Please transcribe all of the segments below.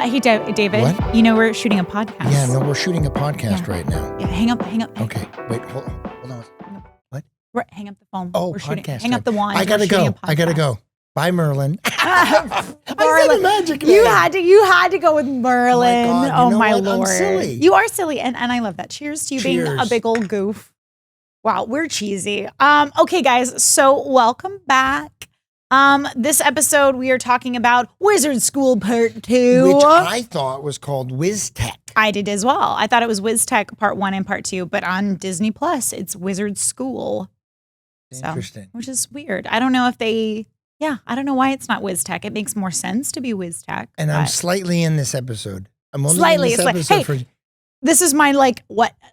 Hey, David. What? You know we're shooting a podcast. Yeah, no, we're shooting a podcast right now. Yeah, hang up. Okay, wait, hold on. What? Hang up the phone. Oh, we're podcast. Hang up the wine. I gotta go. Bye, Merlin. Merlin. Magic You had to go with Merlin. Oh my God, oh you know my what? Lord. I'm silly. You are silly, and I love that. Cheers to you being a Cheers. big old goof. Wow, we're cheesy. Okay, guys, so welcome back. This episode we are talking about Wizard School Part 2. Which I thought was called WizTech. I did as well. I thought it was WizTech Part 1 and Part 2, but on Disney Plus, it's Wizard School. Interesting. Which is weird. I don't know if I don't know why it's not WizTech. It makes more sense to be WizTech. And I'm slightly in this episode. I'm only Slightly, in this it's episode like, this is my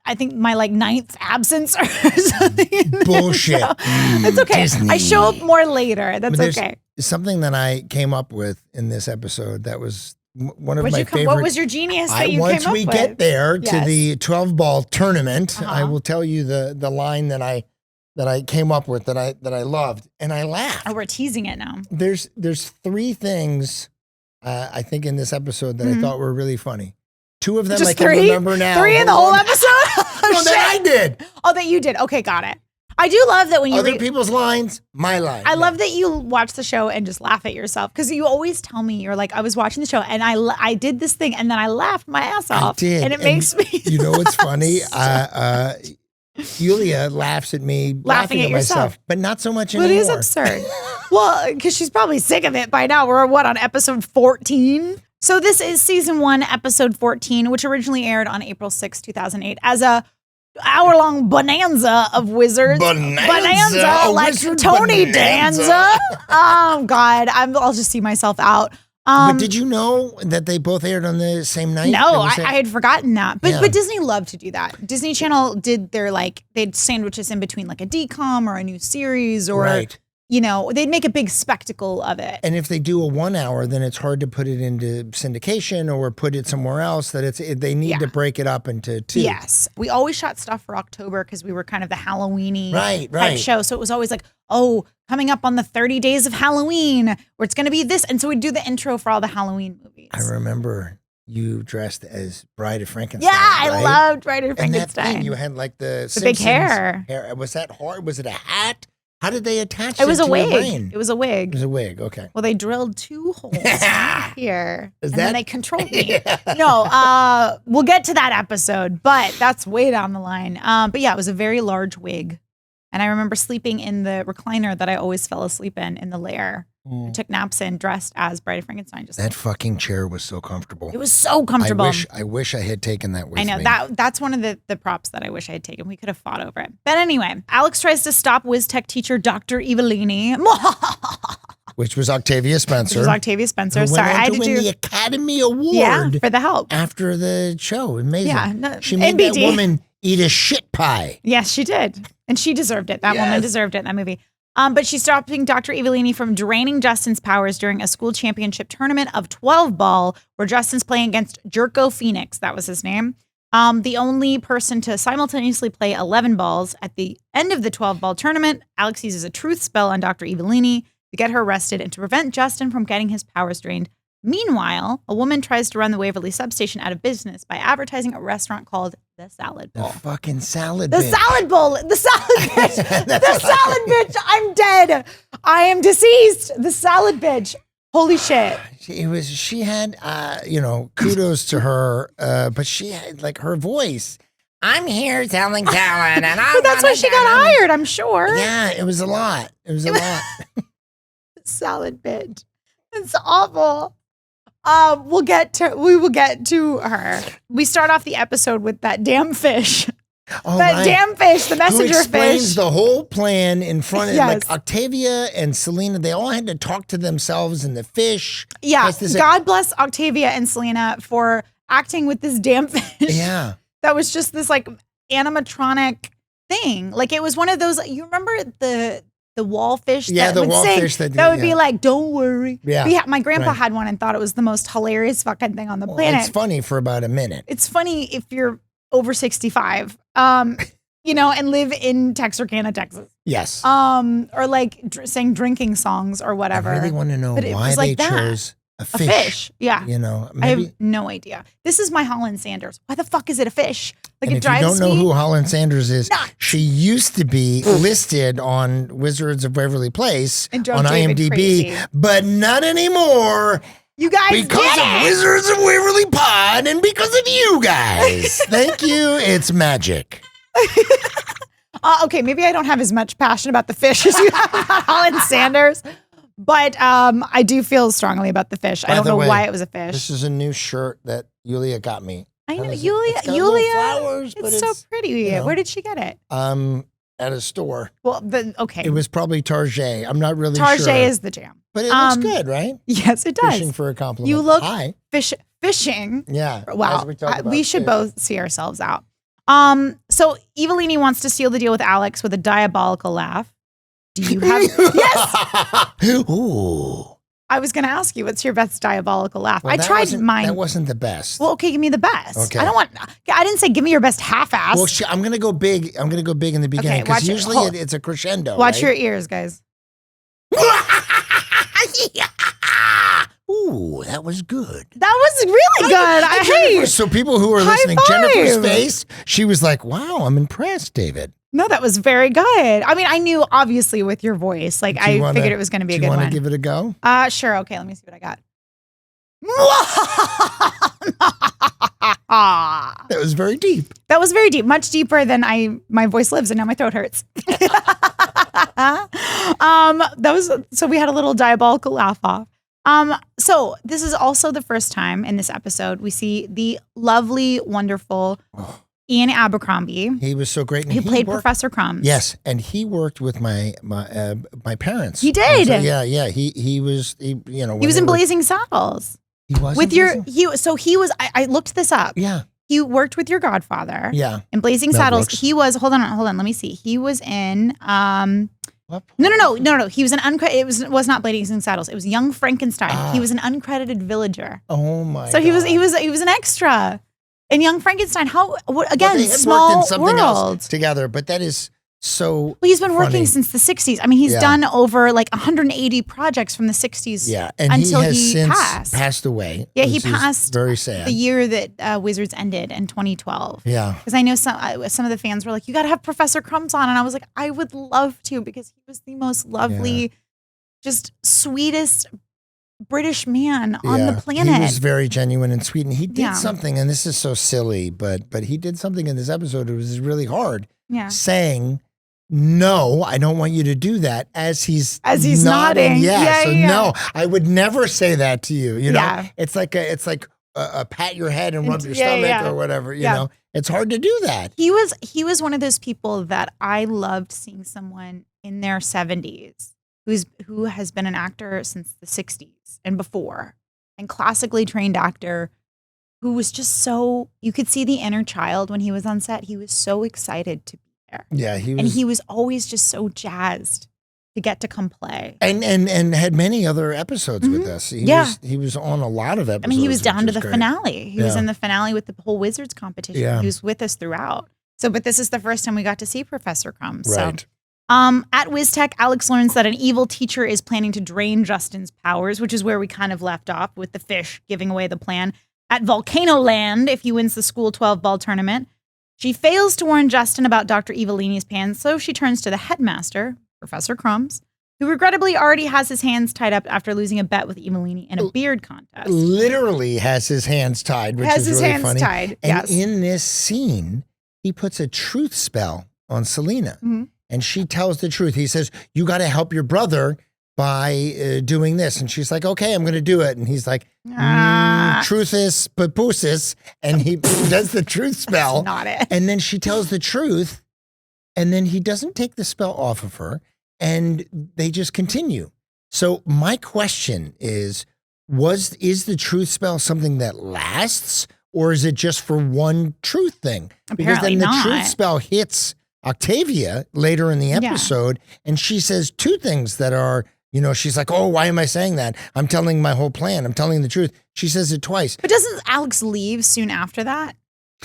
I think my 9th absence or something. Bullshit. So, it's okay. Disney. I show up more later. That's okay. Something that I came up with in this episode that was one of my favorite. What was your genius that you came up with? Once we get there to the 12-ball tournament, I will tell you the line that I came up with that I loved, and I laughed. Oh, we're teasing it now. There's 3 things I think in this episode that I thought were really funny. 2 of them Just I can 3? remember now. 3 in the whole episode? No, that I did. Oh, that you did. Okay, got it. I do love that when you Other people's lines, my line. I love that you watch the show and just laugh at yourself, because you always tell me, you're like, I was watching the show and I did this thing and then I laughed my ass off. I did. And it makes me. You know what's funny? Julia laughs at me laughing at myself, but not so much anymore. But it is absurd. Well, because she's probably sick of it by now. We're on episode 14? So this is season 1, episode 14, which originally aired on April 6, 2008 as a hour-long bonanza of wizards. Bonanza like Tony Danza. Oh, God. I'll just see myself out. But did you know that they both aired on the same night? No, I had forgotten that. But Disney loved to do that. Disney Channel did their they'd sandwich us in between like a DCOM or a new series or, they'd make a big spectacle of it. And if they do a 1 hour, then it's hard to put it into syndication or put it somewhere else. They need to break it up into 2. Yes. We always shot stuff for October because we were kind of the Halloween-y type show. So it was always like, coming up on the 30 days of Halloween, where it's going to be this. And so we'd do the intro for all the Halloween movies. I remember you dressed as Bride of Frankenstein. Yeah, I loved Bride of Frankenstein. And that thing, you had like the big hair. Was that hard? Was it a hat? How did they attach it? It was a to wig. your brain? It was a wig. It was a wig. Okay. Well, they drilled 2 holes here, then they controlled me. Yeah. No, we'll get to that episode, but that's way down the line. But yeah, it was a very large wig. And I remember sleeping in the recliner that I always fell asleep in the lair. I took naps in, dressed as Bride of Frankenstein. That fucking chair was so comfortable. It was so comfortable. I wish I had taken that with me. I know, that's one of the props that I wish I had taken. We could have fought over it. But anyway, Alex tries to stop WizTech teacher Dr. Evilini. Which was Octavia Spencer. Sorry, I had to win the Academy Award. For the help. After the show. Amazing. Yeah. No, she made that woman eat a shit pie. Yes, she did. And she deserved it. That woman deserved it in that movie. But she's stopping Dr. Evilini from draining Justin's powers during a school championship tournament of 12 ball, where Justin's playing against Jerko Phoenix. That was his name. The only person to simultaneously play 11 balls. At the end of the 12 ball tournament, Alex uses a truth spell on Dr. Evilini to get her arrested and to prevent Justin from getting his powers drained. Meanwhile, a woman tries to run the Waverly substation out of business by advertising a restaurant called The Salad Bowl. The fucking salad bitch. The salad bowl. The salad bitch. The salad bitch. I'm dead. I am deceased. The salad bitch. Holy shit. She had, kudos to her, but she had like her voice. I'm here telling talent, and But that's why she got hired, I'm sure. Yeah, it was a lot. The salad bitch. It's awful. We will get to her. We start off the episode with that damn fish. Damn fish, the messenger fish. Who explains the whole plan in front of like Octavia and Selena. They all had to talk to themselves and the fish. Yeah, God bless Octavia and Selena for acting with this damn fish. Yeah. That was just this like animatronic thing. Like it was one of those, you remember the wall fish that would sing, that would be like, don't worry. Yeah. My grandpa had one and thought it was the most hilarious fucking thing on the planet. It's funny for about a minute. It's funny if you're over 65. and live in Texarkana, Texas. Yes. Or like sang drinking songs or whatever. I really want to know why they chose a fish. A fish, yeah. Maybe. I have no idea. This is my Holland Sanders. Why the fuck is it a fish? Like, and it if you drives don't know me who Holland Sanders is, nuts. she used to be listed on Wizards of Waverly Place And on drove David IMDb, crazy. but not anymore. You guys Because of Wizards of Waverly Pod and because of you guys. Thank you. It's magic. Okay, maybe I don't have as much passion about the fish as you have about Holland Sanders, but I do feel strongly about the fish. I don't know why it was a fish. This is a new shirt that Yulia got me. I know, Yulia. Flowers, but it's so pretty. Where did she get it? At a store. Well, okay. It was probably Target. I'm not really sure. Target is the jam. But it looks good, right? Yes, it does. Fishing for a compliment. You look Hi. fishing. Yeah. Wow. We should both see ourselves out. So Evilini wants to seal the deal with Alex with a diabolical laugh. Do you have? Yes. Ooh. I was going to ask you, what's your best diabolical laugh? Well, I tried mine. That wasn't the best. Well, okay, give me the best. Okay. I didn't say give me your best half-ass. Well, I'm going to go big. I'm going to go big in the beginning because usually it's a crescendo. Watch your ears, guys. Ooh, that was good. That was really good. So people who are listening, Jennifer's face, she was like, wow, I'm impressed, David. No, that was very good. I mean, I knew obviously with your voice, like I figured it was going to be a good one. Do you want to give it a go? Sure. Okay, let me see what I got. That was very deep. That was very deep, much deeper than my voice lives, and now my throat hurts. So we had a little diabolical laugh off. So this is also the first time in this episode we see the lovely, wonderful Ian Abercrombie. He was so great. And he played Professor Crumbs. Yes, and he worked with my parents. He did. So, yeah. He was he was in Blazing Saddles. He was with he was. I looked this up. Yeah. He worked with your godfather. Yeah. In Blazing Saddles. He was hold on, let me see. He was in No. He was an uncredited. It was not Blazing Saddles. It was Young Frankenstein. He was an uncredited villager. Oh my! So he was an extra in Young Frankenstein. Again, they had small worked in something world else together, but that is so. Well, he's been working funny. since the 60s. I mean, he's done over like 180 projects from the 60s. Yeah, and until he has since passed away. Yeah, he passed. Very sad. The year that Wizards ended in 2012. Yeah, because I know some of the fans were like, "You got to have Professor Crumbs on," and I was like, "I would love to," because he was the most lovely, just sweetest British man on the planet. He was very genuine and sweet, and he did something. And this is so silly, but he did something in this episode. It was really hard. Yeah, saying, "No, I don't want you to do that," as he's nodding. Yeah, no, I would never say that to you. You know, Yeah. it's like a pat your head and rub your stomach or whatever. You know, it's hard to do that. He was one of those people that I loved seeing someone in their 70s who has been an actor since the 60s and before, and classically trained actor who was just so, you could see the inner child when he was on set. He was so excited to be there. Yeah, he was always just so jazzed to get to come play. And had many other episodes with us. He was on a lot of episodes. I mean, he was down to the great. finale. He was in the finale with the whole Wizards competition. Yeah. He was with us throughout. So, but this is the first time we got to see Professor Crumbs. Right. So, at WizTech, Alex learns that an evil teacher is planning to drain Justin's powers, which is where we kind of left off with the fish giving away the plan. At Volcano Land, if he wins the school 12-ball tournament, she fails to warn Justin about Dr. Evilini's plan, so she turns to the headmaster, Professor Crumbs, who regrettably already has his hands tied up after losing a bet with Evilini in a beard contest. Literally has his hands tied, which is really funny. Tied, and in this scene, he puts a truth spell on Selena. Mm-hmm. And she tells the truth. He says, "You got to help your brother by doing this." And she's like, "Okay, I'm going to do it." And he's like, "Truthis papusis," and he does the truth spell. That's not it. And then she tells the truth, and then he doesn't take the spell off of her, and they just continue. So my question is the truth spell something that lasts, or is it just for one truth thing? Because Apparently then the not. truth spell hits Octavia later in the episode, and she says two things that are, she's like, "Oh, why am I saying that? I'm telling my whole plan. I'm telling the truth." She says it twice. But doesn't Alex leave soon after that?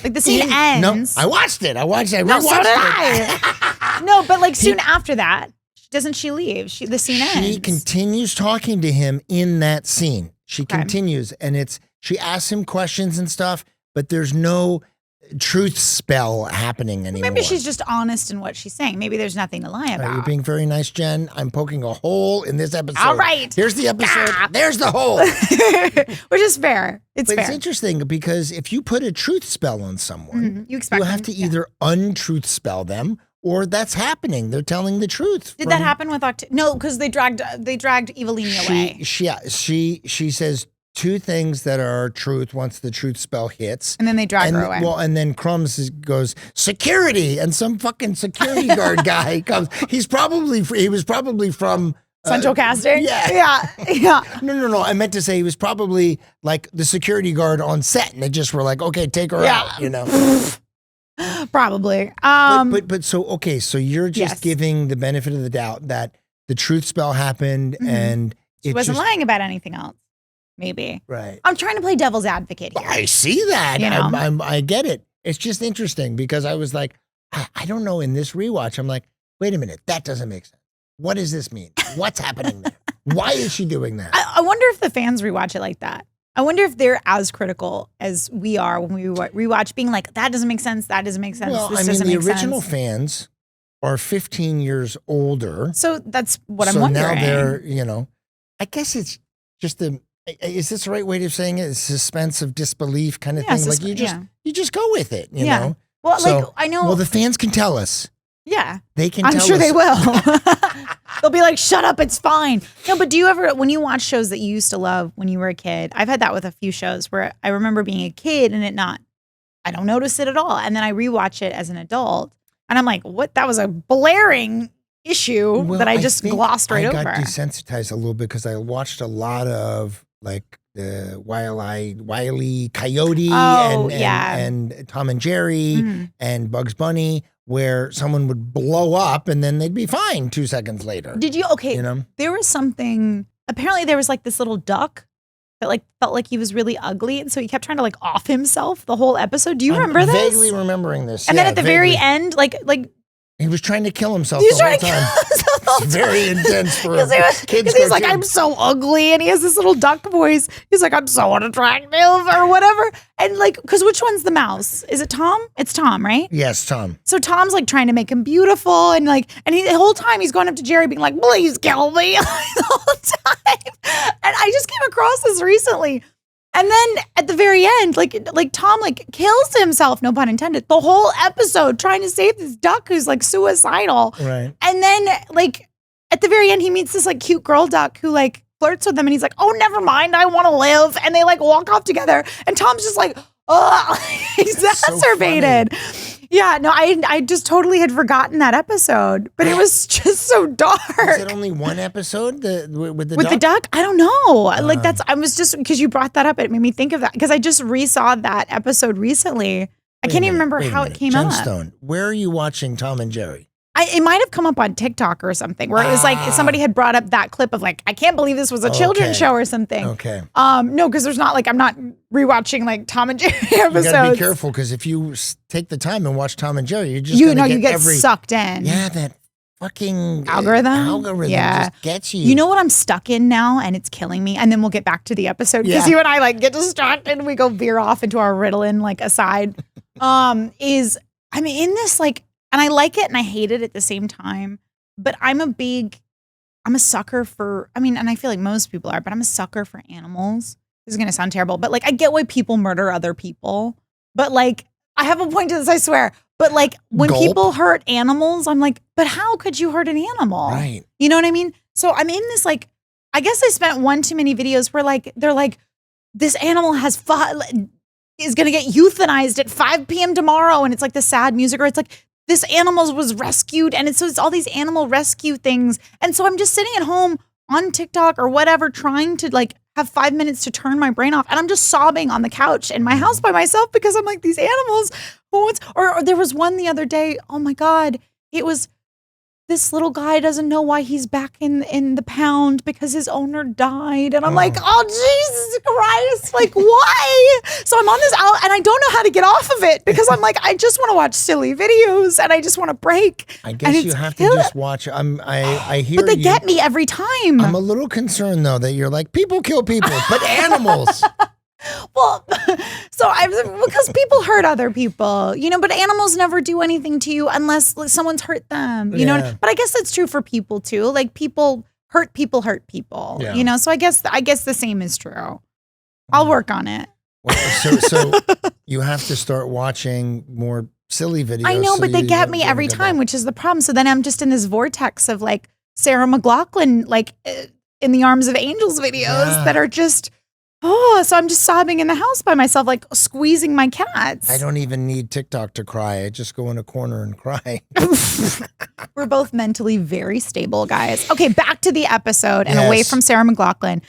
Like the scene ends. No, I watched it. I rewatched No, so did it. I. No, but like soon after that, doesn't she leave? The scene ends. She continues talking to him in that scene. She continues, and she asks him questions and stuff, but there's no truth spell happening anymore. Maybe she's just honest in what she's saying. Maybe there's nothing to lie about. You're being very nice, Jen. I'm poking a hole in this episode. All right. Here's the episode. There's the hole. Which is fair. It's fair. It's interesting because if you put a truth spell on someone, you have to either untruth spell them or that's happening. They're telling the truth. Did that happen with Octavia? No, because they dragged Evilini away. She says two things that are truth once the truth spell hits. And then they drag her away. Well, and then Crumbs goes, security, and some fucking security guard guy comes. He was probably from Central Casting? Yeah. Yeah. No. I meant to say he was probably like the security guard on set, and they just were like, okay, take her out, you know. Probably. So you're just giving the benefit of the doubt that the truth spell happened and she wasn't lying about anything else. Maybe. Right. I'm trying to play devil's advocate here. I see that. You know? I get it. It's just interesting because I was like, I don't know. In this rewatch, I'm like, wait a minute, that doesn't make sense. What does this mean? What's happening there? Why is she doing that? I wonder if the fans rewatch it like that. I wonder if they're as critical as we are when we rewatch, being like, that doesn't make sense. That doesn't make sense. Well, the original fans are 15 years older. So that's what I'm wondering. So now they're, I guess it's just is this the right way of saying it? It's suspense of disbelief kind of thing. Like you just go with it, you know? Well, I know. Well, the fans can tell us. Yeah. They can tell us. I'm sure they will. They'll be like, shut up, it's fine. No, but do you ever, when you watch shows that you used to love when you were a kid, I've had that with a few shows where I remember being a kid and I don't notice it at all. And then I rewatch it as an adult and I'm like, what? That was a blaring issue that I just glossed right over. I got desensitized a little bit because I watched a lot of like the Wile E. Coyote and Tom and Jerry and Bugs Bunny, where someone would blow up and then they'd be fine 2 seconds later. Did you? Okay. There was something, apparently there was like this little duck that like felt like he was really ugly. And so he kept trying to like off himself the whole episode. Do you remember this? Vaguely remembering this. And then at the very end, like he was trying to kill himself the whole time. It's very intense for kids. Because he's like, I'm so ugly. And he has this little duck voice. He's like, I'm so unattractive or whatever. And like, because which one's the mouse? Is it Tom? It's Tom, right? Yes, Tom. So Tom's like trying to make him beautiful. And like, the whole time he's going up to Jerry being like, please kill me the whole time. And I just came across this recently. And then at the very end, like Tom like kills himself, no pun intended, the whole episode trying to save this duck who's like suicidal. Right. And then like at the very end, he meets this like cute girl duck who like flirts with him and he's like, oh, never mind, I want to live. And they like walk off together and Tom's just like, exacerbated. So yeah, no, I just totally had forgotten that episode, but it was just so dark. Was it only one episode with the duck? The duck? I don't know. I was just, because you brought that up, it made me think of that because I just resaw that episode recently. I can't even remember how it came up. Gemstone, where are you watching Tom and Jerry? It might have come up on TikTok or something where it was like somebody had brought up that clip of like, I can't believe this was a children's show or something. Okay. No, because there's not like, I'm not rewatching like Tom and Jerry episodes. You gotta be careful because if you take the time and watch Tom and Jerry, you're just you get sucked in. Yeah, that fucking algorithm just gets you. You know what I'm stuck in now, and it's killing me. And then we'll get back to the episode because you and I like get distracted and we go veer off into our Ritalin like aside. I'm in this like. And I like it and I hate it at the same time. But I'm a sucker for, and I feel like most people are, but I'm a sucker for animals. This is going to sound terrible, but like I get why people murder other people. But like, I have a point to this, I swear. But like when people hurt animals, I'm like, but how could you hurt an animal? Right. You know what I mean? So I'm in this like, I guess I spent one too many videos where like, they're like, this animal is going to get euthanized at 5 p.m. tomorrow. And it's like the sad music, or it's like, this animal was rescued, and it's all these animal rescue things. And so I'm just sitting at home on TikTok or whatever, trying to like have 5 minutes to turn my brain off. And I'm just sobbing on the couch in my house by myself because I'm like, these animals, or there was one the other day. Oh my God. It was this little guy doesn't know why he's back in the pound because his owner died. And I'm like, oh, Jesus Christ. Like, why? So I'm on this out and I don't know how to get off of it because I'm like, I just want to watch silly videos and I just want to break. I guess you have to just watch. I hear But they get me every time. I'm a little concerned, though, that you're like, people kill people, but animals. Well, because people hurt other people, but animals never do anything to you unless someone's hurt them, you know. But I guess that's true for people too. Like people hurt people, So I guess the same is true. I'll work on it. Well, so you have to start watching more silly videos. I know, but they get me every time, which is the problem. So then I'm just in this vortex of like Sarah McLachlan, like in the Arms of Angels videos that are just. Oh, so I'm just sobbing in the house by myself, like squeezing my cats. I don't even need TikTok to cry. I just go in a corner and cry. We're both mentally very stable, guys. Okay, back to the episode and away from Sarah McLachlan.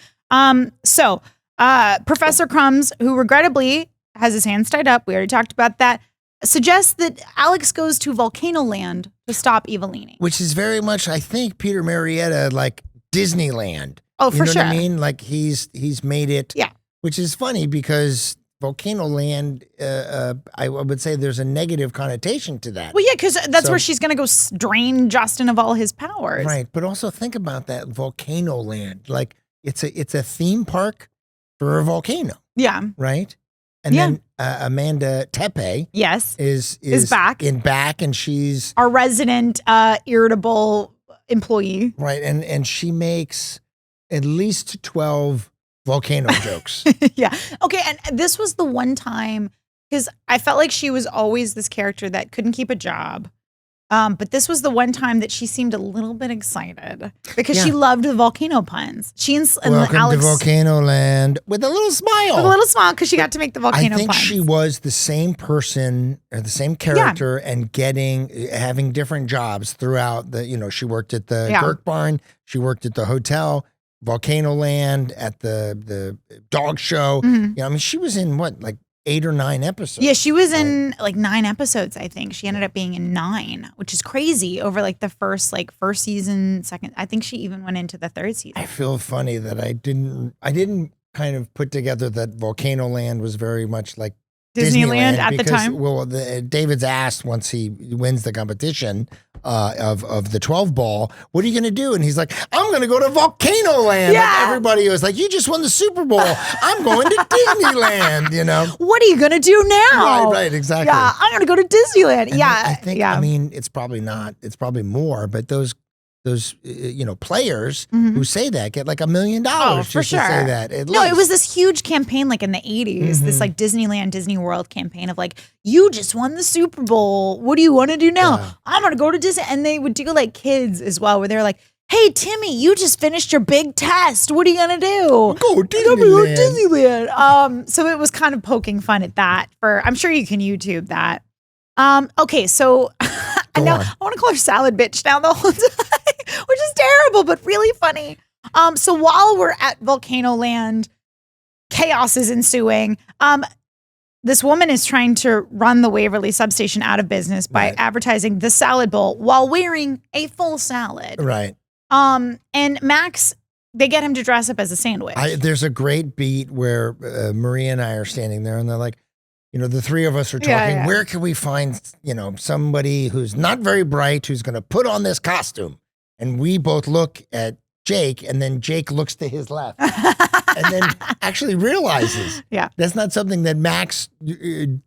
So Professor Crumbs, who regrettably has his hands tied up, we already talked about that, suggests that Alex goes to Volcano Land to stop Evilini. Which is very much, I think, Peter Marietta, like Disneyland. Oh, for sure. You know what I mean? Like he's made it. Yeah. Which is funny because Volcano Land, I would say there's a negative connotation to that. Well, yeah, because that's where she's going to go drain Justin of all his powers. Right. But also think about that Volcano Land. Like it's a theme park for a volcano. Yeah. Right. And then Amanda Tepe. Yes. Is back. And she's our resident irritable employee. Right. And she makes at least 12 volcano jokes. Yeah. Okay. And this was the one time, because I felt like she was always this character that couldn't keep a job. But this was the one time that she seemed a little bit excited because she loved the volcano puns. She and Welcome Alex to Volcano Land with a little smile. With a little smile because she got to make the volcano puns. I think she was the same person or the same character and having different jobs throughout she worked at the Gurk Barn. She worked at the hotel. Volcano Land, at the dog show. Mm-hmm. I mean, she was in what, like 8 or 9 episodes? Yeah, she was in like 9 episodes, I think. She ended up being in 9, which is crazy over like the first season, second. I think she even went into the 3rd season. I feel funny that I didn't kind of put together that Volcano Land was very much like Disneyland at the time. Well, David's asked once he wins the competition of the 12 ball, what are you going to do? And he's like, I'm going to go to Volcano Land. Yeah. Like everybody was like, you just won the Super Bowl. I'm going to Disneyland, What are you going to do now? Right, exactly. Yeah, I'm going to go to Disneyland. And I think, I mean, it's probably not, it's probably more, but those players who say that get like $1 million just for sure. to say that. At No, least. it was this huge campaign like in the 80s, this like Disneyland, Disney World campaign of like, you just won the Super Bowl. What do you want to do now? Yeah. I'm going to go to Disney. And they would do like kids as well, where they're like, hey, Timmy, you just finished your big test. What are you going to do? Go Disneyland. So it was kind of poking fun at that. I'm sure you can YouTube that. Okay, so I want to call her salad bitch now the whole time, which is terrible, but really funny. So while we're at Volcano Land, chaos is ensuing. This woman is trying to run the Waverly substation out of business by advertising the salad bowl while wearing a full salad. Right. And Max, they get him to dress up as a sandwich. There's a great beat where Maria and I are standing there and they're like, the three of us are talking, where can we find, somebody who's not very bright, who's going to put on this costume? And we both look at Jake, and then Jake looks to his left and then actually realizes that's not something that Max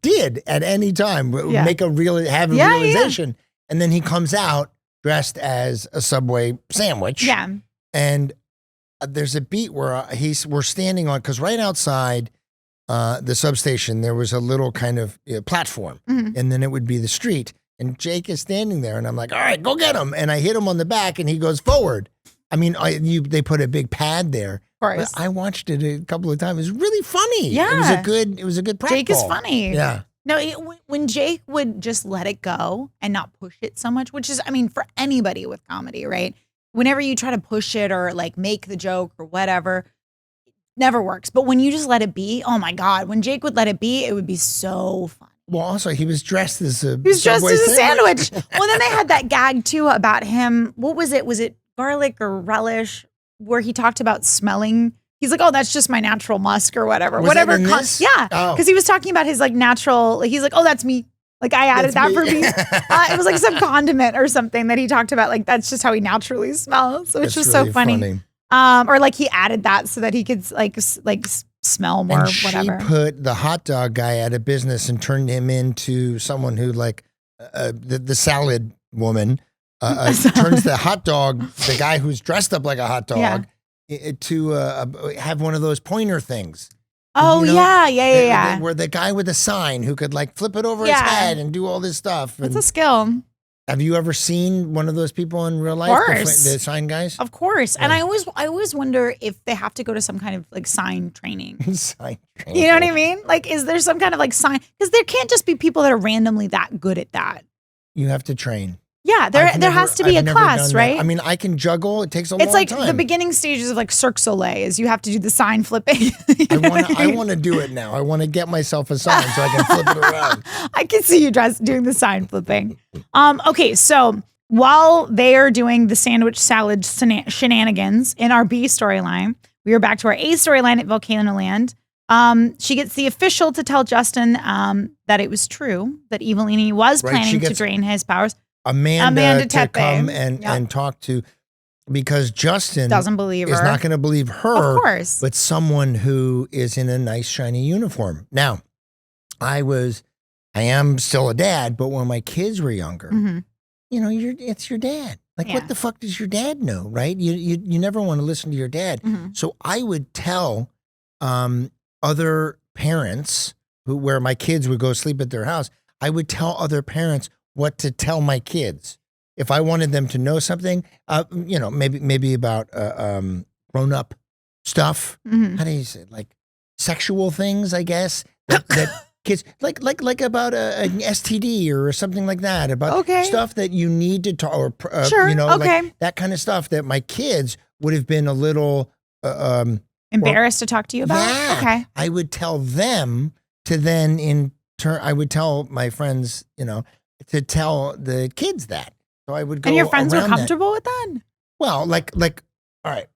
did at any time, have a realization. And then he comes out dressed as a Subway sandwich. Yeah. And there's a beat where we're standing on, because right outside the substation, there was a little kind of platform, and then it would be the street. And Jake is standing there, and I'm like, all right, go get him. And I hit him on the back, and he goes forward. I mean, they put a big pad there. Of course. But I watched it a couple of times. It was really funny. Yeah. It was a good prank Jake is funny. Yeah. No, when Jake would just let it go and not push it so much, which is, I mean, for anybody with comedy, right? Whenever you try to push it or like make the joke or whatever, never works. But when you just let it be, oh my God, when Jake would let it be, it would be so funny. Well, also he was dressed as a He was dressed Subway as a sandwich. Well, then they had that gag too about him. What was it? Was it garlic or relish? Where he talked about smelling. He's like, oh, that's just my natural musk or whatever. Was whatever. that in this? Yeah, Oh. because he was talking about his like natural. He's like, oh, that's me. Like I added That's that me. for me. It was like some condiment or something that he talked about. Like that's just how he naturally smells. So it's That's just really so funny. Or like he added that so that he could smell more, And whatever. she put the hot dog guy out of business and turned him into someone who, like, the salad woman turns the hot dog, the guy who's dressed up like a hot dog, to have one of those pointer things. Oh, You know, yeah. Where the guy with a sign who could like flip it over his head and do all this stuff. That's And a skill. have you ever seen one of those people in real life? Of course. The sign guys? Of course. And I always wonder if they have to go to some kind of like sign training. Sign training. You know what I mean? Like, is there some kind of like sign? Because there can't just be people that are randomly that good at that. You have to train. Yeah, there has to be I've a never class, done that. right? I mean, I can juggle. It takes a It's long like time. the beginning stages of like Cirque du Soleil is you have to do the sign flipping. I want to do it now. I want to get myself a sign so I can flip it around. I can see you doing the sign flipping. Okay, so while they are doing the sandwich salad shenanigans in our B storyline, we are back to our A storyline at Volcano Land. She gets the official to tell Justin that it was true that Evilini was planning to drain his powers. Amanda to Tepe. come and talk to, because Justin Doesn't believe her. is not going to believe her, Of course. but someone who is in a nice shiny uniform. Now, I am still a dad, but when my kids were younger, you know, it's your dad. Like, what the fuck does your dad know, right? You never want to listen to your dad. So I would tell other parents where my kids would go sleep at their house, I would tell other parents what to tell my kids. If I wanted them to know something, you know, maybe about grown-up stuff. How do you say it? Like sexual things, I guess, that kids, like about an STD or something like that, about stuff that you need to talk, or, you know, like that kind of stuff that my kids would have been a little... embarrassed to talk to you about? Yeah. Okay. I would tell them to then in turn, I would tell my friends, you know, to tell the kids that. So I would go. And your friends were around that. comfortable with that? Well, like, all right,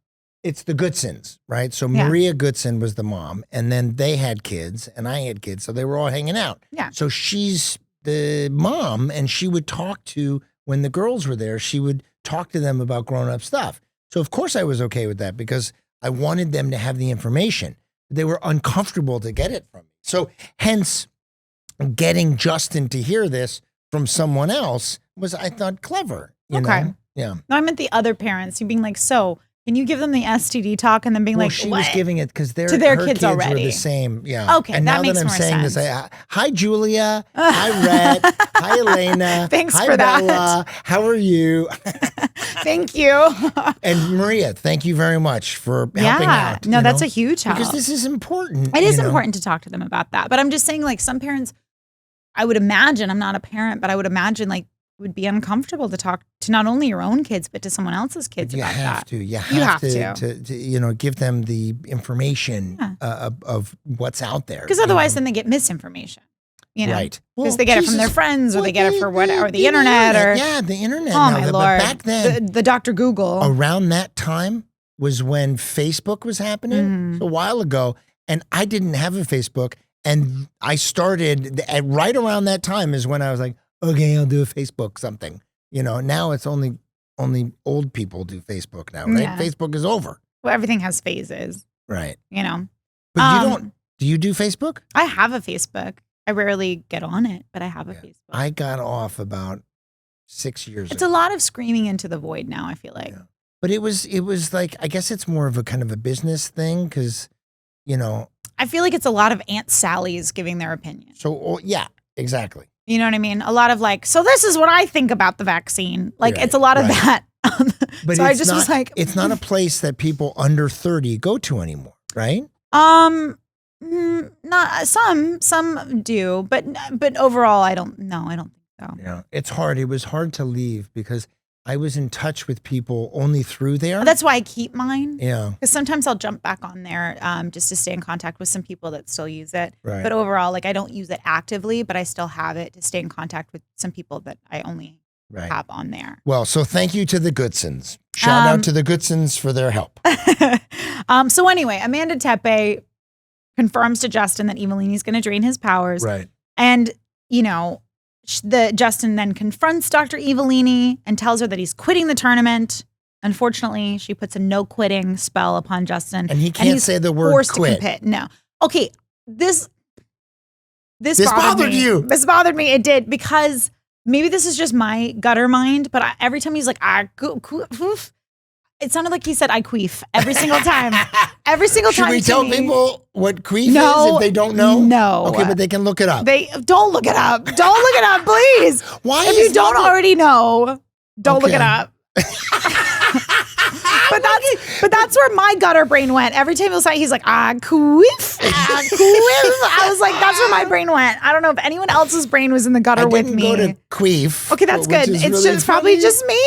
it's the Goodsons, right? So Maria Goodson was the mom, and then they had kids, and I had kids, so they were all hanging out. Yeah. So she's the mom, and she would talk to, when the girls were there, she would talk to them about grown-up stuff. So of course I was okay with that because I wanted them to have the information. They were uncomfortable to get it from me. So hence, getting Justin to hear this from someone else was, I thought, clever. You know? Yeah. No, I meant the other parents. You being like, so can you give them the STD talk and then being Well, like, she what? was giving it because her kids kids already. were the same. Yeah. Okay, and that now makes that I'm more saying this, sense. hi Julia, hi Rhett, hi Elena, Thanks hi for that. Bella, how are you? Thank you. And Maria, thank you very much for helping out. No, you that's know? a huge help. Because this is important. It is you know? important to talk to them about that. But I'm just saying, like, some parents, I would imagine, I'm not a parent, but I would imagine, like, would be uncomfortable to talk to not only your own kids, but to someone else's kids about that. You have to, you know, give them the information of what's out there. Because otherwise, then they get misinformation. You know, right? Because they get it from their friends, or they get it for whatever, or the internet, or the internet. oh now. my But lord! back then, the Dr. Google. Around that time was when Facebook was happening. A while ago, and I didn't have a Facebook, and I started right around that time is when I was like, okay, I'll do a Facebook something. You know, now it's only old people do Facebook now, right? Yeah. Facebook is over. Well, everything has phases, Right. you know. But you don't. Do you do Facebook? I have a Facebook. I rarely get on it, but I have a Facebook. I got off about 6 years It's ago. a lot of screaming into the void now, I feel like. Yeah. But it was like, I guess it's more of a kind of a business thing because, you know. I feel like it's a lot of Aunt Sally's giving their opinion. So, yeah, exactly. You know what I mean? A lot of like, so this is what I think about the vaccine. Like, Right, it's a lot of that. But so I just was like, it's not a place that people under 30 go to anymore, right? not some do, but overall, I don't think so. Yeah, it's hard. It was hard to leave because I was in touch with people only through there. That's why I keep mine. Yeah. Because sometimes I'll jump back on there just to stay in contact with some people that still use it. Right. But overall, like I don't use it actively, but I still have it to stay in contact with some people that I only have on there. Well, so thank you to the Goodsons. Shout out to the Goodsons for their help. So anyway, Amanda Tepe confirms to Justin that Evilini's going to drain his powers. Right. And, Justin then confronts Dr. Evilini and tells her that he's quitting the tournament. Unfortunately, she puts a no quitting spell upon Justin. And he can't say the word forced quit. To compete. No. Okay. This bothered you. This bothered me. It did, because maybe this is just my gutter mind, but every time he's like, it sounded like he said I queef every single time. Every single time. Should we tell people what queef is if they don't know? No. Okay, but they can look it up. They don't look it up. Don't look it up, please. Why? If you don't already know, don't look it up. But that's where my gutter brain went. Every time he's like, queef. I was like, that's where my brain went. I don't know if anyone else's brain was in the gutter with me. Go to queef. Okay, that's good. It's really just probably just me.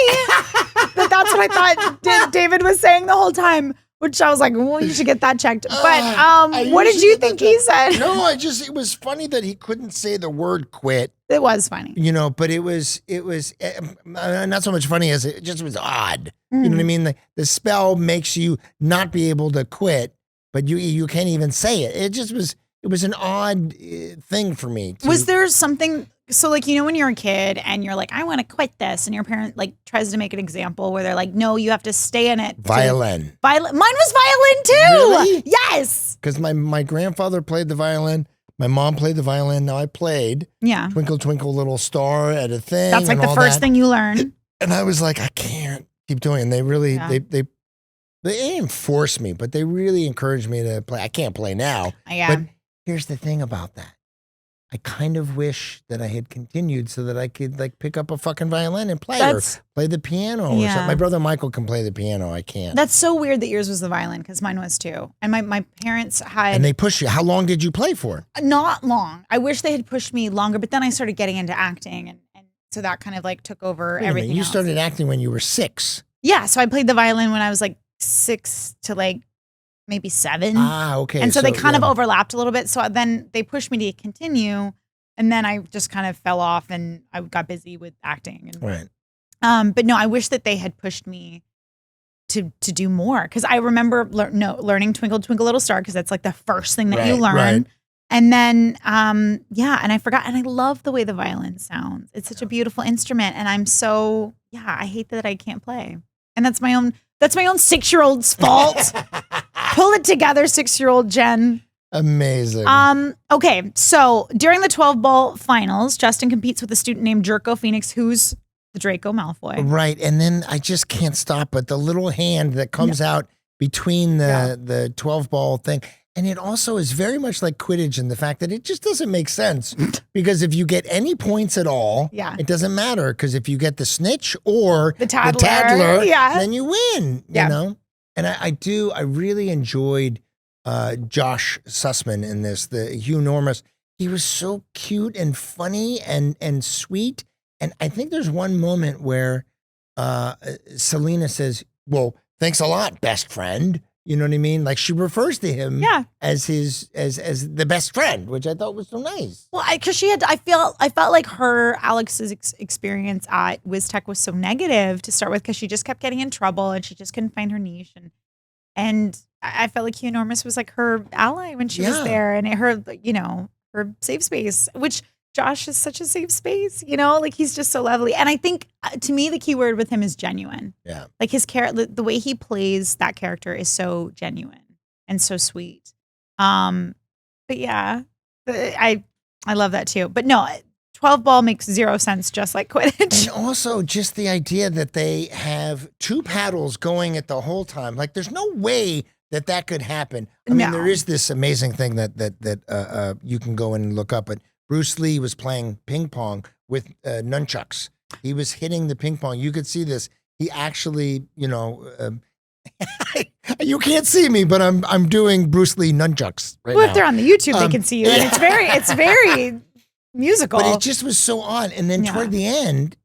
But that's what I thought David was saying the whole time, which I was like, well, you should get that checked. But what did you think he said? No, it was funny that he couldn't say the word quit. It was funny. But it was not so much funny as it just was odd. You know what I mean? The spell makes you not be able to quit, but you can't even say it. It was an odd thing for me. Was there something, so like, when you're a kid and you're like, I want to quit this, and your parent like tries to make an example where they're like, no, you have to stay in it. Violin. Mine was violin too. Really? Yes. Because my grandfather played the violin. My mom played the violin. Now I played Twinkle, Twinkle, Little Star at a thing. That's like the first thing you learn. And I was like, I can't keep doing it. And they really, they didn't force me, but they really encouraged me to play. I can't play now. Yeah. But here's the thing about that. I kind of wish that I had continued so that I could like pick up a fucking violin and play or play the piano or something. My brother Michael can play the piano. I can't. That's so weird that yours was the violin, because mine was too. And my parents had. And they push you. How long did you play for? Not long. I wish they had pushed me longer, but then I started getting into acting, and so that kind of like took over everything. You else. started acting when you were 6. Yeah, so I played the violin when I was like 6 to like maybe 7. Okay. And so they kind of overlapped a little bit. So then they pushed me to continue. And then I just kind of fell off and I got busy with acting. Right. But no, I wish that they had pushed me to do more. Because I remember learning Twinkle, Twinkle, Little Star, because that's like the first thing that you learn. Right. And then, and I forgot. And I love the way the violin sounds. It's such a beautiful instrument. And I'm so, I hate that I can't play. And that's my own 6-year-old's fault. Pull it together, 6-year-old Jen. Amazing. Okay, so during the 12-ball finals, Justin competes with a student named Jerko Phoenix, who's the Draco Malfoy. Right, and then I just can't stop but the little hand that comes out between the 12-ball thing. And it also is very much like Quidditch in the fact that it just doesn't make sense. Because if you get any points at all, it doesn't matter. Because if you get the snitch or the tattler, then you win, you know? And I really enjoyed Josh Sussman in this, the Hugh Normus. He was so cute and funny and sweet. And I think there's one moment where Selena says, well, thanks a lot, best friend. You know what I mean? Like she refers to him as as the best friend, which I thought was so nice. Well, because I felt like Alex's experience at WizTech was so negative to start with, because she just kept getting in trouble and she just couldn't find her niche. And I felt like Hugh Normus was like her ally when she was there, and her safe space, which Josh is such a safe space, like he's just so lovely. And I think to me, the key word with him is genuine. Yeah. Like his character, the way he plays that character is so genuine and so sweet. But yeah, I love that too. But no, 12-ball makes zero sense, just like Quidditch. And also just the idea that they have 2 paddles going at the whole time. Like there's no way that could happen. I mean, there is this amazing thing that you can go and look up, but Bruce Lee was playing ping pong with nunchucks. He was hitting the ping pong. You could see this. He actually, you can't see me, but I'm doing Bruce Lee nunchucks right now. Well, if they're on the YouTube, they can see you, and it's very musical. But it just was so odd. And then toward the end,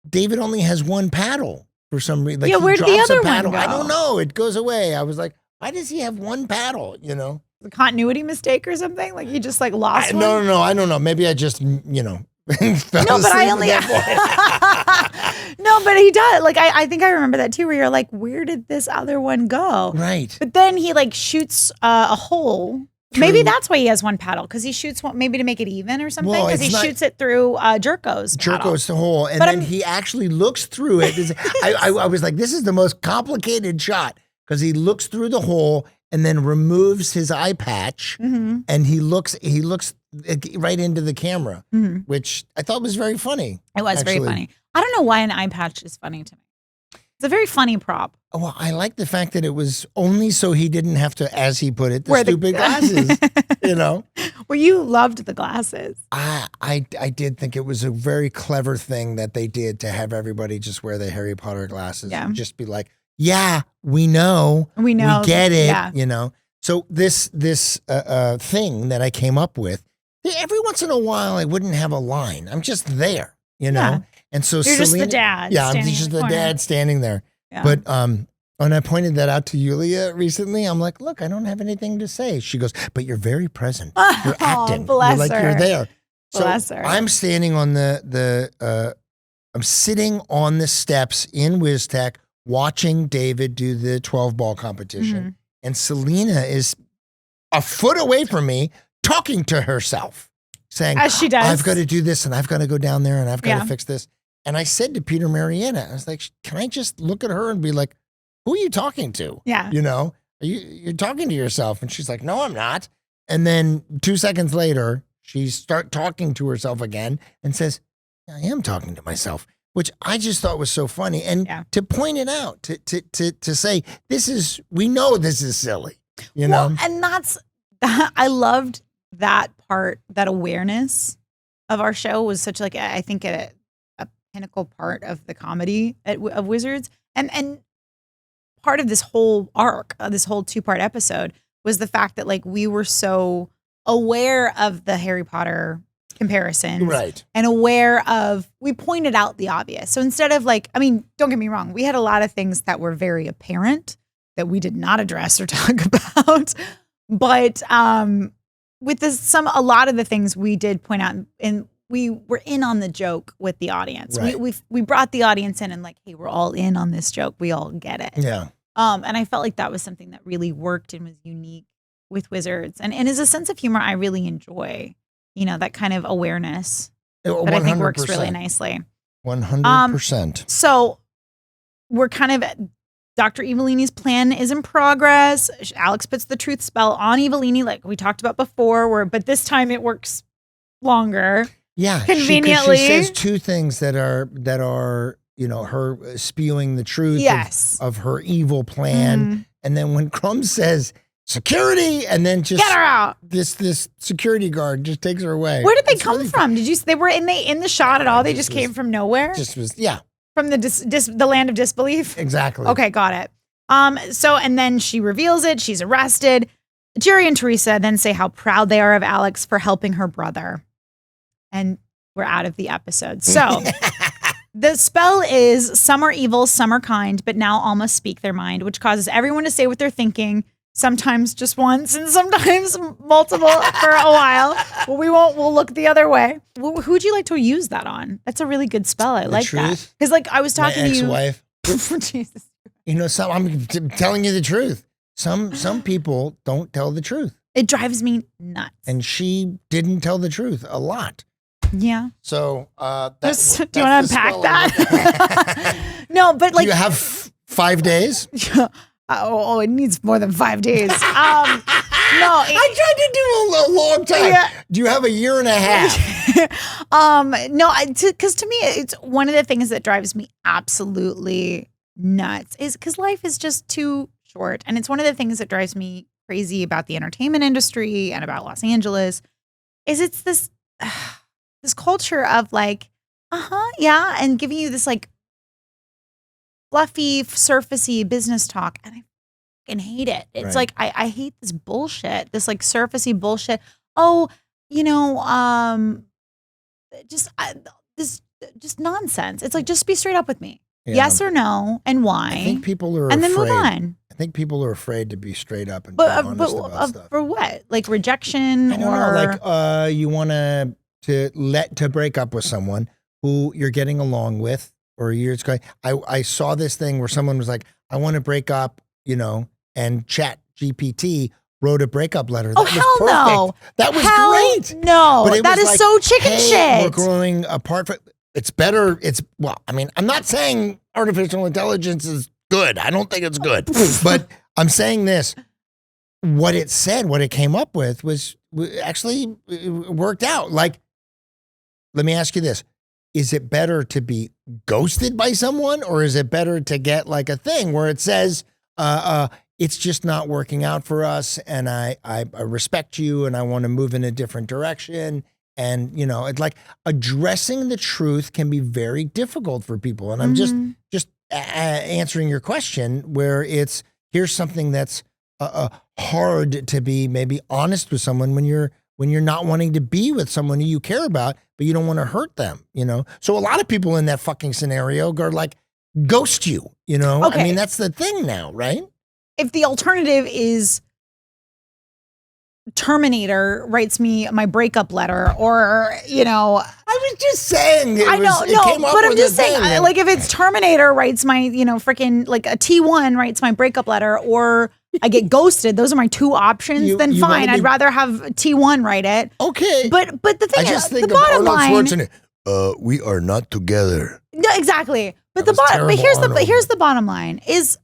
David only has one paddle for some reason. Like, Yeah, he where did the drops a other one paddle. go? I don't know. It goes away. I was like, why does he have one paddle? You know, The continuity mistake or something? Like he just like lost one? No. I don't know. Maybe I just, fell No, but asleep I at only. that point. No, but he does. Like I think I remember that too, where you're like, where did this other one go? Right. But then he like shoots a hole. True. Maybe that's why he has one paddle, because he shoots one maybe to make it even or something. Well, Because it's he not- shoots it through Jerko's paddle. Jerko's the hole, and But then I'm- he actually looks through it. I was like, this is the most complicated shot, because he looks through the hole and then removes his eye patch, Mhm. and he looks right into the camera, Mhm. which I thought was very funny. It was very actually. funny. I don't know why an eye patch is funny to me. It's a very funny prop. Well, I like the fact that it was only so he didn't have to, as he put it, the Wear the- stupid glasses. You know, Well, you loved the glasses. I did think it was a very clever thing that they did to have everybody just wear the Harry Potter glasses Yeah. and just be like, yeah, we know, We know. we get it, Yeah. you know. So this thing that I came up with, every once in a while I wouldn't have a line. I'm just there, you know. Yeah. And so You're just the Selena, dad. yeah, I'm standing just in the corner. dad standing there. Yeah. But when I pointed that out to Yulia recently, I'm like, look, I don't have anything to say. She goes, but you're very present. You're Oh, acting. bless You're like, her. you're there. So Bless her. I'm standing on I'm sitting on the steps in WizTech watching David do the 12 ball competition. Mhm. And Selena is a foot away from me talking to herself, saying, As she does. I've got to do this and I've got to go down there and I've got Yeah. to fix this. And I said to Peter Marietta, I was like, can I just look at her and be like, who are you talking to? Yeah. You know, you're talking to yourself. And she's like, no, I'm not. And then 2 seconds later, she starts talking to herself again and says, I am talking to myself, which I just thought was so funny. And Yeah. to point it out, to say, we know this is silly, you know? Well, and I loved that part, that awareness of our show was such like, I think a pinnacle part of the comedy of Wizards. And part of this whole arc, this whole 2-part episode was the fact that like we were so aware of the Harry Potter comparisons. Right. And aware of, we pointed out the obvious. So instead of like, I mean, don't get me wrong, we had a lot of things that were very apparent that we did not address or talk about. But with a lot of the things we did point out, and we were in on the joke with the audience. Right. We brought the audience in and like, hey, we're all in on this joke. We all get it. Yeah. And I felt like that was something that really worked and was unique with Wizards, and is a sense of humor I really enjoy. You know, that kind of awareness that I think works really nicely. 100%. So we're kind of, Dr. Evilini's plan is in progress. Alex puts the truth spell on Evilini, like we talked about before, but this time it works longer. Yeah. Conveniently. She says two things that are, her spewing the truth Yes. of her evil plan. Mhm. And then when Crumb says security, and then just Get her out. this security guard just takes her away. Where did they It's come really from? Did you? They were in the shot at all? They just was- came from nowhere, Just was, yeah, from the land of disbelief. exactly. Okay, got it. So and then she reveals it. She's arrested. Jerry and Teresa then say how proud they are of Alex for helping her brother, and we're out of the episode. So the spell is some are evil, some are kind, but now all must speak their mind, which causes everyone to say what they're thinking. Sometimes just once and sometimes multiple for a while. Well, we won't. We'll look the other way. Who would you like to use that on? That's a really good spell. I like that. truth? Because like I was My talking to you. ex-wife. Jesus. I'm telling you the truth. Some people don't tell the truth, It drives me nuts. and she didn't tell the truth a lot. Yeah. So, Do you want to unpack that? No, but like, do you have 5 days? it needs more than 5 days. No, I tried to do a long time. Yeah. Do you have a year and a half? no, because to me, it's one of the things that drives me absolutely nuts is because life is just too short. And it's one of the things that drives me crazy about the entertainment industry and about Los Angeles is it's this culture of like, yeah, and giving you this like fluffy, surfacey business talk. And I fucking hate it. It's Right. like, I hate this bullshit, this like surfacey bullshit. Oh, this just nonsense. It's like, just be straight up with me. Yeah. Yes or no, and why? I think people are and afraid. then move on. I think people are afraid to be straight up and be honest about stuff. For what? Like rejection I don't know. Like you want to break up with someone who you're getting along with, or you're just going. I saw this thing where someone was like, I want to break up, and Chat GPT wrote a breakup letter. Oh, that hell was no. That was great. No, But that is like, so chicken shit. We're growing apart. It's better. I'm not saying artificial intelligence is good. I don't think it's good. But I'm saying this. What it said, what it came up with was actually worked out. Like, let me ask you this. Is it better to be ghosted by someone, or is it better to get like a thing where it says, it's just not working out for us, and I respect you, and I want to move in a different direction. And, it's like addressing the truth can be very difficult for people. And I'm just answering your question where here's something that's hard to be maybe honest with someone when you're not wanting to be with someone who you care about, but you don't want to hurt them, So a lot of people in that fucking scenario go like, ghost you, Okay. I mean, that's the thing now, right? If the alternative is Terminator writes me my breakup letter, or I was just saying. But I'm just saying, like, if it's Terminator writes my, freaking like a T1 writes my breakup letter, or I get ghosted. Those are my two options. Then fine, I'd rather have T1 write it. Okay, but the thing is, the bottom line. We are not together. No, exactly. But here's the bottom line is,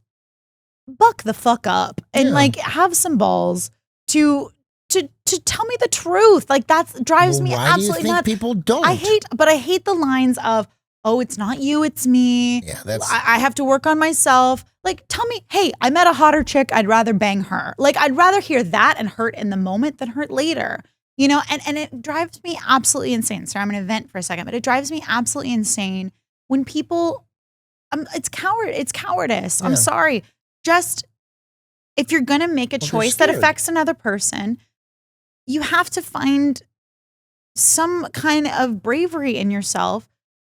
buck the fuck up and like have some balls to tell me the truth. Like that drives me absolutely nuts. People don't. I hate the lines of, oh, it's not you, it's me. Yeah, I have to work on myself. Like, tell me, hey, I met a hotter chick, I'd rather bang her. Like, I'd rather hear that and hurt in the moment than hurt later. And it drives me absolutely insane. Sorry, I'm going to vent for a second, but it drives me absolutely insane when people, it's cowardice. Yeah. I'm sorry. Just, if you're going to make a choice that affects another person, you have to find some kind of bravery in yourself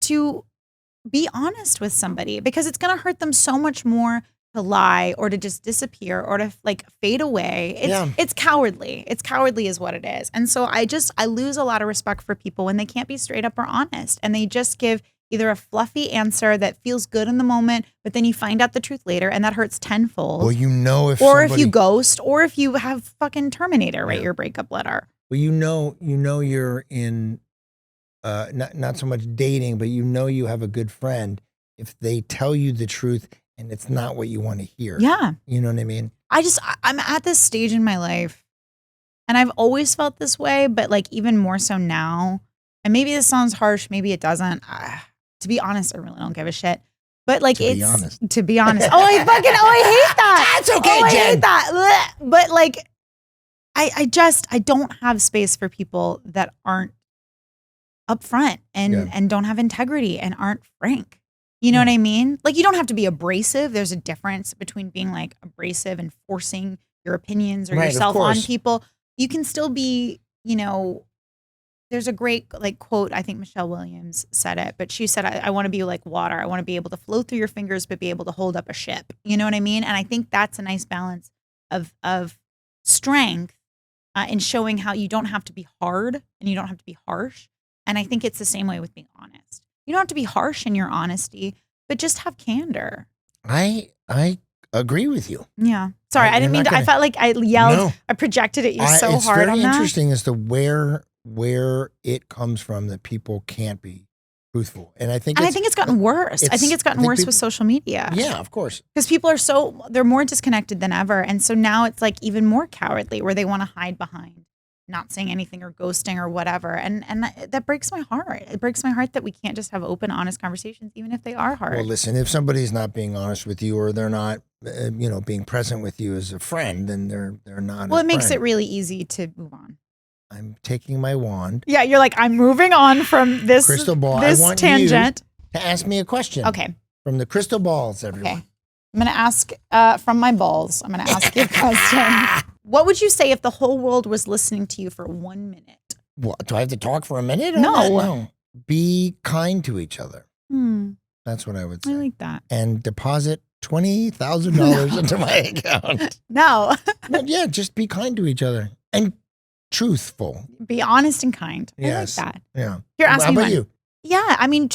to be honest with somebody, because it's going to hurt them so much more to lie or to just disappear or to like fade away. It's cowardly. It's cowardly is what it is. And so I lose a lot of respect for people when they can't be straight up or honest, and they just give either a fluffy answer that feels good in the moment, but then you find out the truth later and that hurts tenfold. Well, if you ghost, or if you have fucking Terminator write your breakup letter. Well, you're in not so much dating, but you have a good friend if they tell you the truth and it's not what you want to hear. Yeah. You know what I mean? I'm at this stage in my life, and I've always felt this way, but like even more so now. And maybe this sounds harsh, maybe it doesn't. To be honest, I really don't give a shit. But like, to be honest. Oh, I hate that. That's okay, Jen. I hate that. But like, I don't have space for people that aren't upfront and don't have integrity and aren't frank. You know what I mean? Like, you don't have to be abrasive. There's a difference between being like abrasive and forcing your opinions or yourself on people. You can still be, there's a great like quote, I think Michelle Williams said it, but she said, I want to be like water. I want to be able to flow through your fingers, but be able to hold up a ship. You know what I mean? And I think that's a nice balance of strength in showing how you don't have to be hard and you don't have to be harsh. And I think it's the same way with being honest. You don't have to be harsh in your honesty, but just have candor. I agree with you. Yeah. Sorry, I didn't mean to. I felt like I yelled. No. I projected at you so hard on that. It's very interesting as to where it comes from that people can't be truthful. And I think it's gotten worse. I think it's gotten worse with social media. Yeah, of course. Because people are they're more disconnected than ever. And so now it's like even more cowardly, where they want to hide behind not saying anything or ghosting or whatever. And that breaks my heart. It breaks my heart that we can't just have open, honest conversations, even if they are hard. Well, listen, if somebody's not being honest with you, or they're not, being present with you as a friend, then they're not. Well, it makes it really easy to move on. I'm taking my wand. Yeah, you're like, I'm moving on from this crystal ball. This I want tangent. You to ask me a question. Okay. From the crystal balls, everyone. Okay. I'm going to ask from my balls. I'm going to ask you a question. What would you say if the whole world was listening to you for 1 minute? What, do I have to talk for a minute? No. be kind to each other. Hmm. That's what I would I say. like that. And deposit $20,000 into my account. No. But yeah, just be kind to each other and truthful. Be honest and kind. Yes. I like that. Yeah. Here, ask How me about one. you? Yeah, I mean,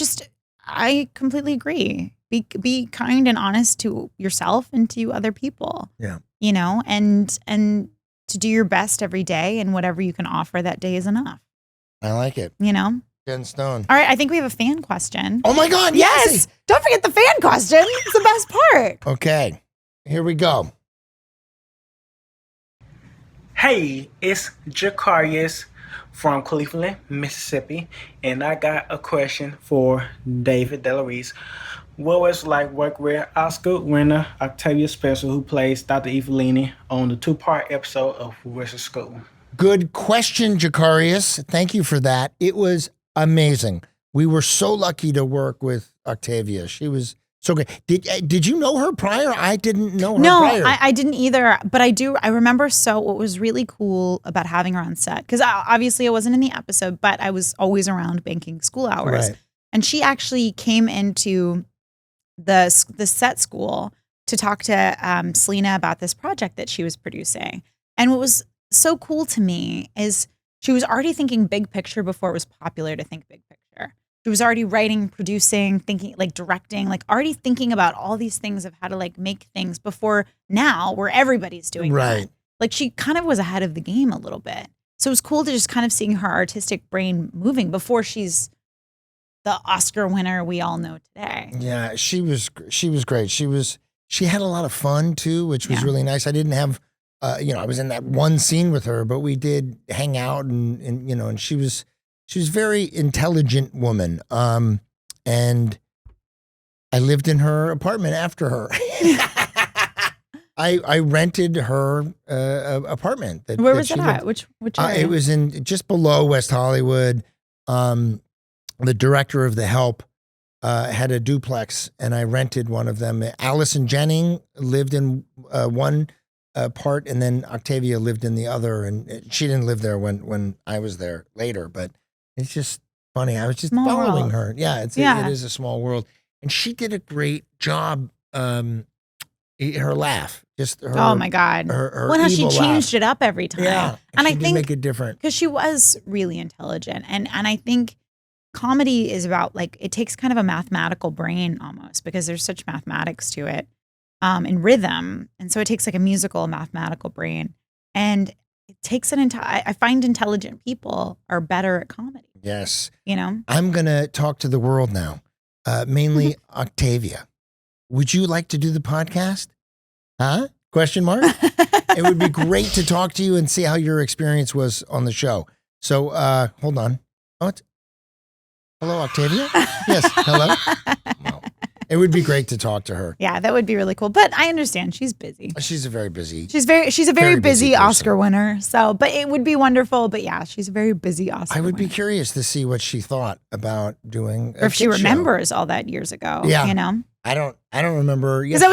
I completely agree. Be kind and honest to yourself and to other people. Yeah. You know, and to do your best every day, and whatever you can offer that day is enough. I like it. You know? 10 stone. All right, I think we have a fan question. Oh my God. Yes. Don't forget the fan question. It's the best part. Okay. Here we go. Hey, it's Jacarius from Cleveland, Mississippi, and I got a question for David DeLaurice. What was it like work with Oscar winner Octavia Spencer, who plays Dr. Evilini on the 2-part episode of Wizard School? Good question, Jacarius. Thank you for that. It was amazing. We were so lucky to work with Octavia. She was so great. Did you know her prior? I didn't know her prior. No, I didn't either. But I remember what was really cool about having her on set, because obviously I wasn't in the episode, but I was always around banking school hours. Right. And she actually came into the set school to talk to Selena about this project that she was producing. And what was so cool to me is she was already thinking big picture before it was popular to think big picture. She was already writing, producing, thinking, like directing, like already thinking about all these things of how to like make things before now where everybody's doing Right. that. Like she kind of was ahead of the game a little bit. So it was cool to just kind of seeing her artistic brain moving before she's the Oscar winner we all know today. Yeah, she was great. She had a lot of fun too, which was Yeah. really nice. I didn't have, I was in that one scene with her, but we did hang out and she was a very intelligent woman. And I lived in her apartment after her. I rented her apartment. Where was she it lived. at? Which area? It was in just below West Hollywood. The director of The Help had a duplex, and I rented one of them. Allison Jennings lived in one part, and then Octavia lived in the other. And she didn't live there when I was there later. But it's just funny. I was just Small following world. her. Yeah, it is a small world, and she did a great job. Her laugh, just her. Oh my God! Her Well, how she evil changed laugh. it up every time. Yeah, and she I did think make it different. because she was really intelligent, and I think comedy is about like it takes kind of a mathematical brain almost, because there's such mathematics to it, and rhythm, and so it takes like a musical mathematical brain, and it takes I find intelligent people are better at comedy. Yes. You know. I'm going to talk to the world now, mainly Octavia. Would you like to do the podcast? Huh? Question mark? It would be great to talk to you and see how your experience was on the show. So hold on. Hello, Octavia? Yes, hello? Well, it would be great to talk to her. Yeah, that would be really cool. But I understand she's busy. She's a very busy. She's a very busy person. Oscar winner. So, but it would be wonderful. But yeah, she's a very busy Oscar. I would be winner. curious to see what she thought about doing or if she kid show. remembers all that years ago. Yeah. You know, I don't remember. because that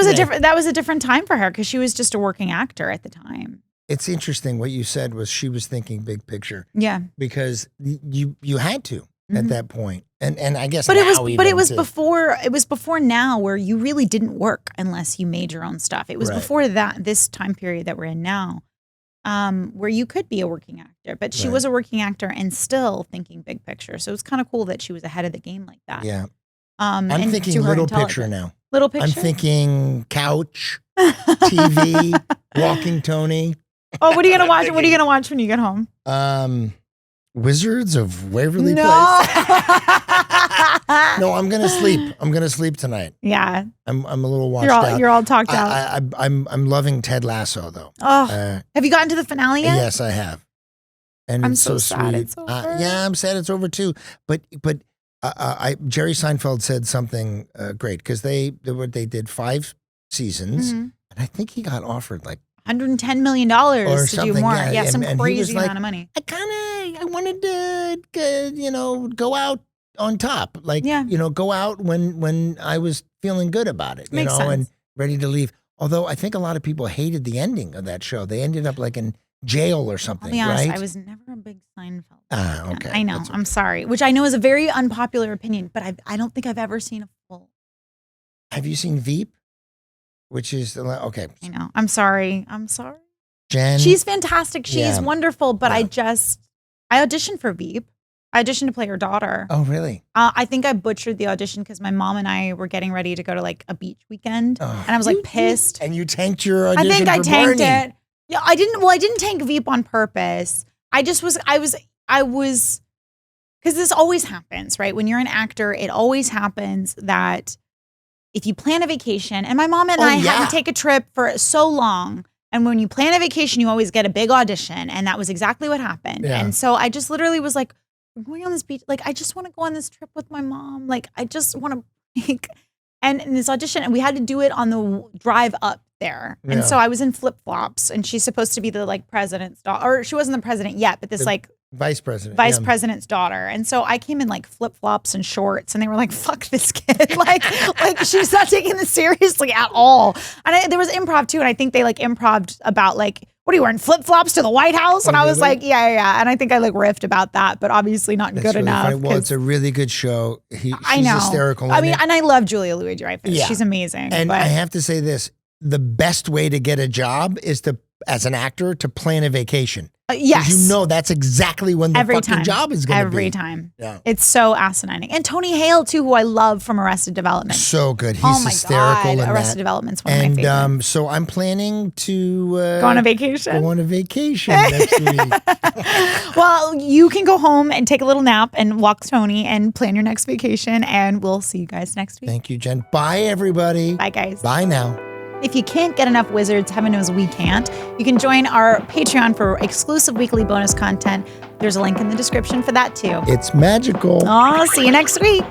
was a different time for her, because she was just a working actor at the time. It's interesting what you said was she was thinking big picture. Yeah. Because you had to at that point. And I guess But now it was too. before now, where you really didn't work unless you made your own stuff. It was Right. before this time period that we're in now, where you could be a working actor, but she Right. was a working actor and still thinking big picture. So it's kind of cool that she was ahead of the game like that. Yeah. I'm I'm thinking little picture now. Little picture. I'm thinking couch, TV, Walking Tony. Oh, what are you gonna watch? What are you gonna watch when you get home? Wizards of Waverly No. Place. No, I'm gonna sleep. I'm gonna sleep tonight. Yeah, I'm a little washed out. you're all talked out. I'm loving Ted Lasso though. Oh, have you gotten to the finale yet? Yes, I have. And I'm it's so so sad sweet. it's over. Yeah, I'm sad it's over too. But Jerry Seinfeld said something great, because they did 5 seasons, Mhm. and I think he got offered like $110 million Or to do something, more. yeah. Some And he was crazy like, amount of money. I wanted to go out on top, like Yeah. go out when I was feeling good about it, Makes and sense. ready to leave. Although I think a lot of people hated the ending of that show. They ended up like in jail or I'll something, be honest, right? I was never a big Seinfeld. Ah, okay. I know. That's okay. I'm sorry. Which I know is a very unpopular opinion, but I don't think I've ever seen a full. Have you seen Veep? Which is okay. I know. I'm sorry. Jen. She's fantastic. She's Yeah. wonderful. But Yeah. I auditioned for Veep. I auditioned to play her daughter. Oh, really? I think I butchered the audition because my mom and I were getting ready to go to like a beach weekend, Oh. and I was like pissed. And you tanked your audition. I think I for tanked Barney. it. Yeah, I didn't. Well, I didn't tank Veep on purpose. I was because this always happens, right? When you're an actor, it always happens that if you plan a vacation, and my mom and I had to take a trip for so long. And when you plan a vacation, you always get a big audition. And that was exactly what happened. Yeah. And so I just literally was like, we're going on this beach. Like, I just want to go on this trip with my mom. Like, I just want to make, and in this audition, and we had to do it on the drive up there. Yeah. And so I was in flip flops, and she's supposed to be the like president's daughter, or she wasn't the president yet, but this like Vice president. vice president's daughter. And so I came in like flip flops and shorts, and they were like, fuck this kid. like she's not taking this seriously at all. And there was improv too. And I think they like improv about like, what are you wearing, flip flops to the White House? And I was like, yeah. And I think I like riffed about that, but obviously not That's good really enough. funny. Well, it's a really good show. She's I know. hysterical. I in mean, it. and I love Julia Louis-Dreyfus. Yeah. She's amazing. And but I have to say this, the best way to get a job is to, as an actor, to plan a vacation. yes. You know that's exactly when the Every fucking time. job is going to be. Every time. Yeah. It's so acining. And Tony Hale too, who I love from Arrested Development. So good. He's oh my hysterical God. in Arrested that. Development's one of my favorites. And so I'm planning to Go on a vacation. Go on a vacation next week. Well, you can go home and take a little nap and walk Tony and plan your next vacation. And we'll see you guys next week. Thank you, Jen. Bye, everybody. Bye, guys. Bye now. If you can't get enough Wizards, heaven knows we can't, you can join our Patreon for exclusive weekly bonus content. There's a link in the description for that too. It's magical. I'll see you next week.